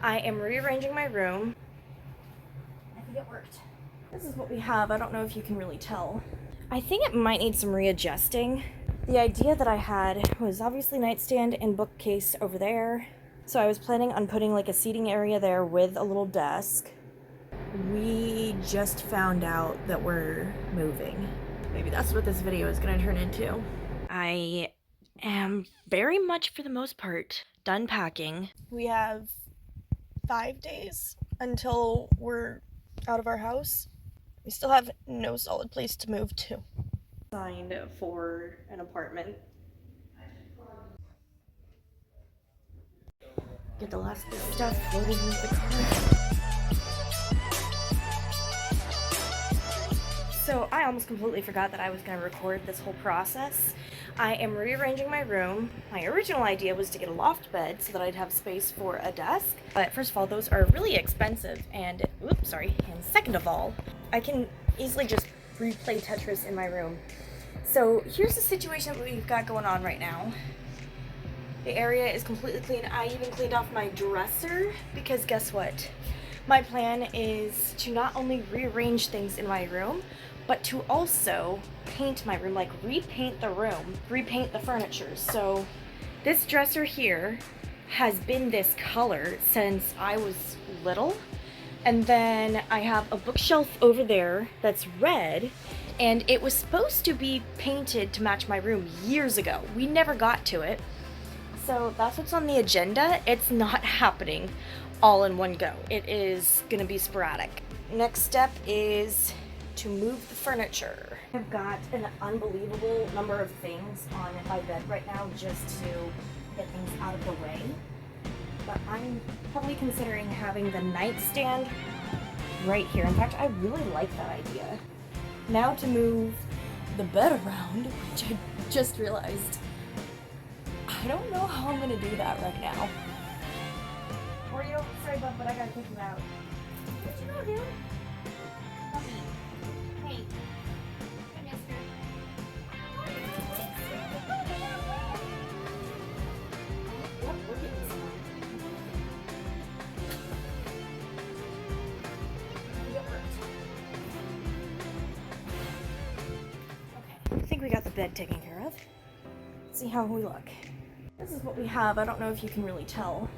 I am rearranging my room. I think it worked. This is what we have. I don't know if you can really tell. I think it might need some readjusting. The idea that I had was obviously nightstand and bookcase over there. So I was planning on putting like a seating area there with a little desk. We just found out that we're moving. Maybe that's what this video is gonna turn into. I am very much, for the most part, done packing. We have 5 days until we're out of our house. We still have no solid place to move to. Signed for an apartment. Get the last bit of stuff loaded into the car. So I almost completely forgot that I was going to record this whole process. I am rearranging my room. My original idea was to get a loft bed so that I'd have space for a desk. But first of all, those are really expensive, and and second of all, I can easily just replay Tetris in my room. So here's the situation that we've got going on right now. The area is completely clean. I even cleaned off my dresser because guess what? My plan is to not only rearrange things in my room, but to also paint my room, like repaint the room, repaint the furniture. So this dresser here has been this color since I was little. And then I have a bookshelf over there that's red, and it was supposed to be painted to match my room years ago. We never got to it. So that's what's on the agenda. It's not happening all in one go. It is gonna be sporadic. Next step is to move the furniture. I've got an unbelievable number of things on my bed right now just to get things out of the way. But I'm probably considering having the nightstand right here. In fact, I really like that idea. Now to move the bed around, which I just realized. I don't know how I'm gonna do that right now. Oreo, sorry bud, but I gotta kick you out. What you gonna do? Puppy. Hey. Hey, mister. Yep, we're getting some. Okay, I think we got the bed taken care of. Let's see how we look. This is what we have. I don't know if you can really tell,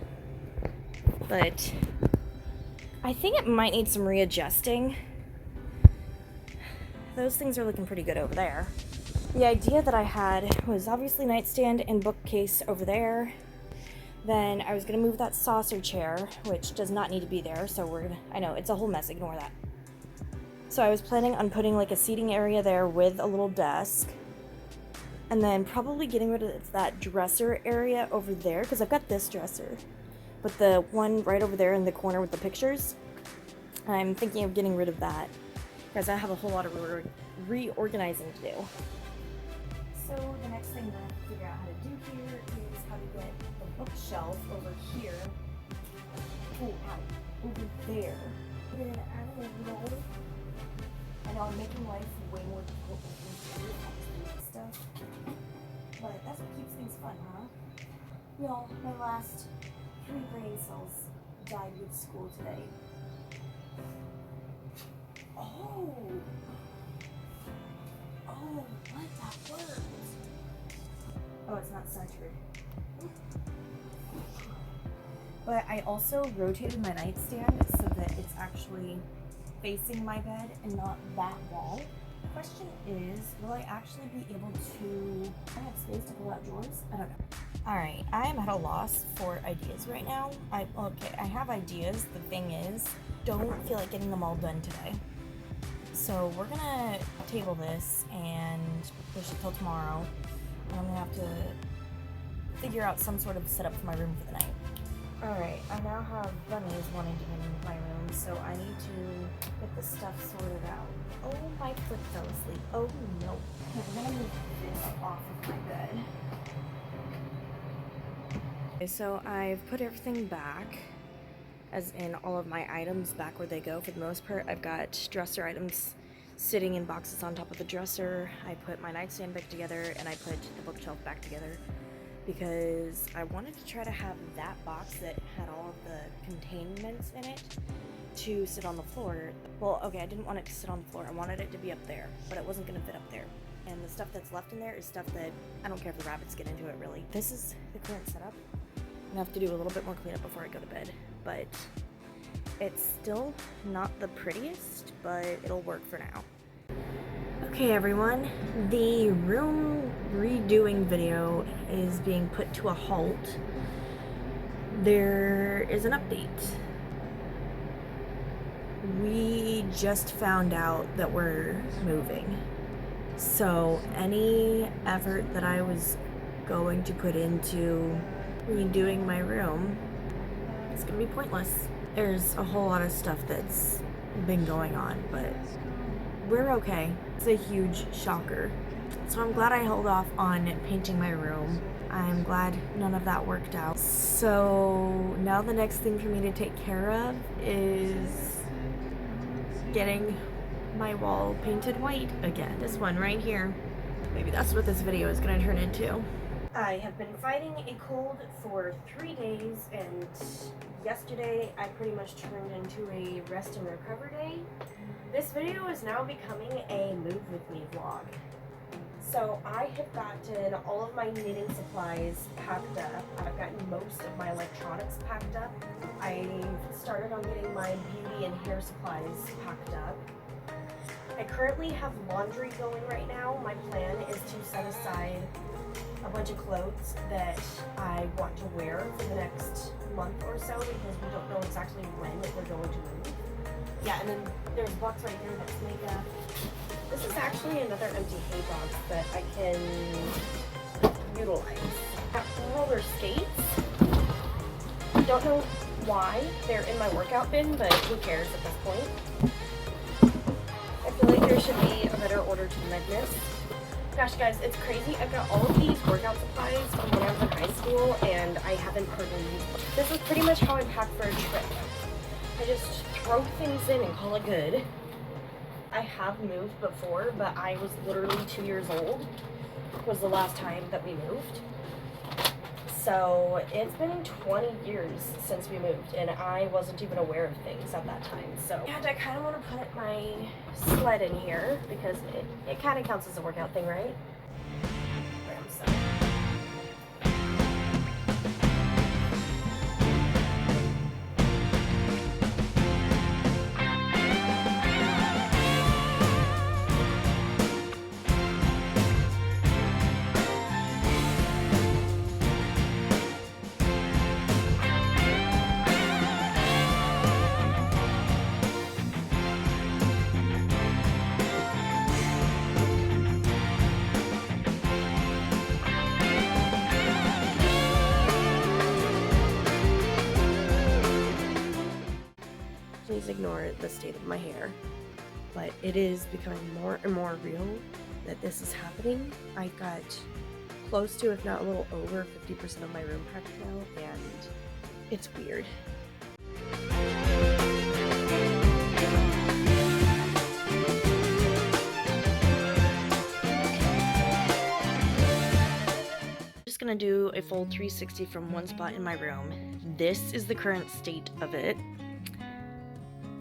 but I think it might need some readjusting. Those things are looking pretty good over there. The idea that I had was obviously nightstand and bookcase over there. Then I was gonna move that saucer chair, which does not need to be there, so I know, it's a whole mess, ignore that. So I was planning on putting like a seating area there with a little desk. And then probably getting rid of that dresser area over there, because I've got this dresser. But the one right over there in the corner with the pictures, I'm thinking of getting rid of that, because I have a whole lot of reorganizing to do. So the next thing that I have to figure out how to do here is how to get the bookshelf over here. Oh, out over there. Put it in a roll. I know I'm making life way more difficult with this stuff, but that's what keeps things fun, huh? Y'all, my last 3 brain cells died with school today. Oh, what? That worked. Oh, it's not centered. But I also rotated my nightstand so that it's actually facing my bed and not that wall. The question is, will I actually be able to have space to pull out drawers? I don't know. Alright, I am at a loss for ideas right now. I have ideas. The thing is, don't feel like getting them all done today. So we're gonna table this and push it till tomorrow. And I'm gonna have to figure out some sort of setup for my room for the night. Alright, I now have bunnies wanting to get in my room, so I need to get this stuff sorted out. Oh, my foot fell asleep. Oh no. Okay, we're gonna move this off of my bed. Okay, so I've put everything back, as in all of my items back where they go for the most part. I've got dresser items sitting in boxes on top of the dresser. I put my nightstand back together, and I put the bookshelf back together, because I wanted to try to have that box that had all of the containments in it to sit on the floor. Well, okay, I didn't want it to sit on the floor. I wanted it to be up there, but it wasn't gonna fit up there. And the stuff that's left in there is stuff that I don't care if the rabbits get into it, really. This is the current setup. I'm gonna have to do a little bit more cleanup before I go to bed, but it's still not the prettiest, but it'll work for now. Okay, everyone, the room redoing video is being put to a halt. There is an update. We just found out that we're moving. So any effort that I was going to put into redoing my room is gonna be pointless. There's a whole lot of stuff that's been going on, but we're okay. It's a huge shocker. So I'm glad I held off on painting my room. I'm glad none of that worked out. So now the next thing for me to take care of is getting my wall painted white again. This one right here. Maybe that's what this video is gonna turn into. I have been fighting a cold for 3 days, and yesterday I pretty much turned into a rest and recover day. This video is now becoming a move with me vlog. So I have gotten all of my knitting supplies packed up. I've gotten most of my electronics packed up. I've started on getting my beauty and hair supplies packed up. I currently have laundry going right now. My plan is to set aside a bunch of clothes that I want to wear for the next month or so, because we don't know exactly when we're going to move. Yeah, and then there's a box right here that's makeup. This is actually another empty hay box that I can utilize. I have roller skates. Don't know why they're in my workout bin, but who cares at this point. I feel like there should be a better order to madness. Gosh, guys, it's crazy. I've got all of these workout supplies from when I was in high school, and I haven't hardly used them. This is pretty much how I pack for a trip. I just throw things in and call it good. I have moved before, but I was literally 2 years old. Was the last time that we moved. So it's been 20 years since we moved, and I wasn't even aware of things at that time. So and I kind of want to put my sled in here because it kind of counts as a workout thing, right? Please ignore the state of my hair, but it is becoming more and more real that this is happening. I got close to, if not a little over, 50% of my room packed now, and it's weird. I'm just gonna do a full 360 from one spot in my room. This is the current state of it.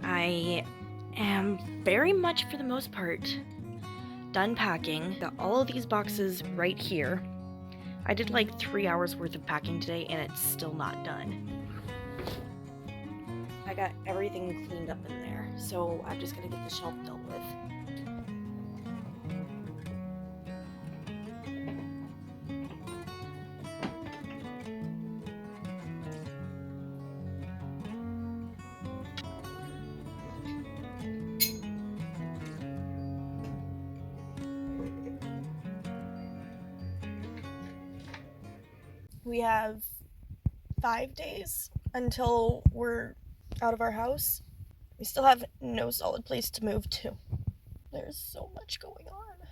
I am very much, for the most part, done packing. Got all of these boxes right here. I did like 3 hours worth of packing today, and it's still not done. I got everything cleaned up in there, so I'm just gonna get the shelf dealt with. We have 5 days until we're out of our house. We still have no solid place to move to. There's so much going on.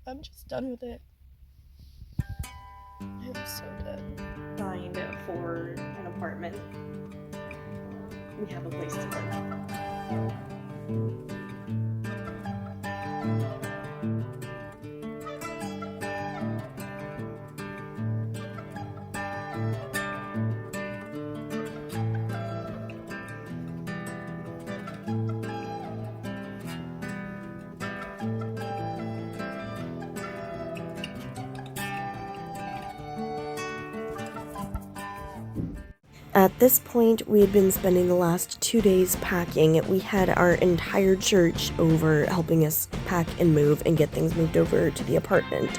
I'm just done with it. I'm so done. Find for an apartment. We have a place to live. At this point, we had been spending the last 2 days packing. We had our entire church over helping us pack and move and get things moved over to the apartment.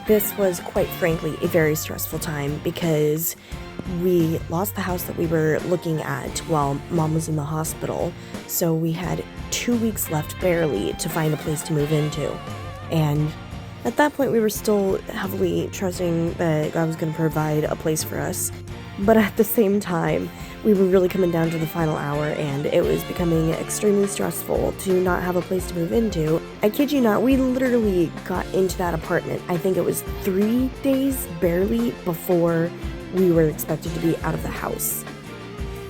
This was, quite frankly, a very stressful time because we lost the house that we were looking at while Mom was in the hospital, so we had 2 weeks left barely to find a place to move into. And at that point, we were still heavily trusting that God was going to provide a place for us. But at the same time, we were really coming down to the final hour, and it was becoming extremely stressful to not have a place to move into. I kid you not, we literally got into that apartment, I think it was 3 days barely before we were expected to be out of the house.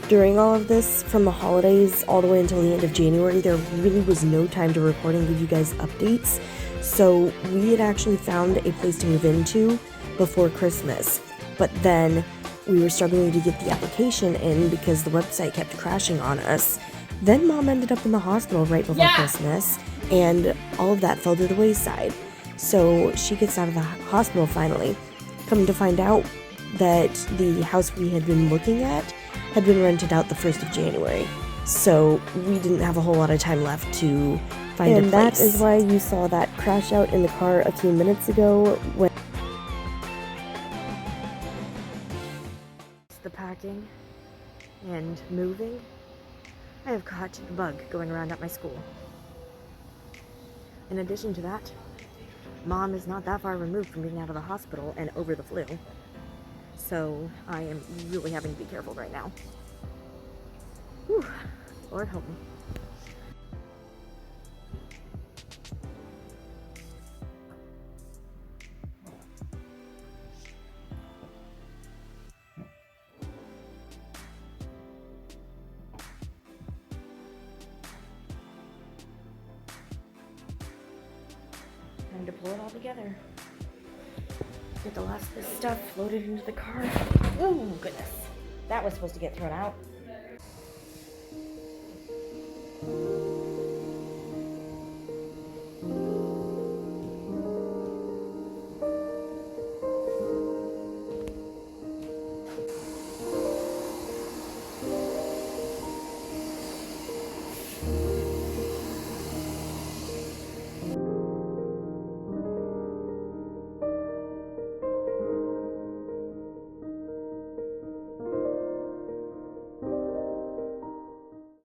During all of this, from the holidays all the way until the end of January, there really was no time to record and give you guys updates. So we had actually found a place to move into before Christmas, but then we were struggling to get the application in because the website kept crashing on us. Then Mom ended up in the hospital right before Christmas, and all of that fell to the wayside. So she gets out of the hospital finally, coming to find out that the house we had been looking at had been rented out the 1st of January. So we didn't have a whole lot of time left to find a place. And that is why you saw that crash out in the car a few minutes ago when the packing and moving. I have caught the bug going around at my school. In addition to that, Mom is not that far removed from being out of the hospital and over the flu. So I am really having to be careful right now. Whew. Lord help me. Time to pull it all together. Get the last of this stuff loaded into the car. Oh goodness. That was supposed to get thrown out.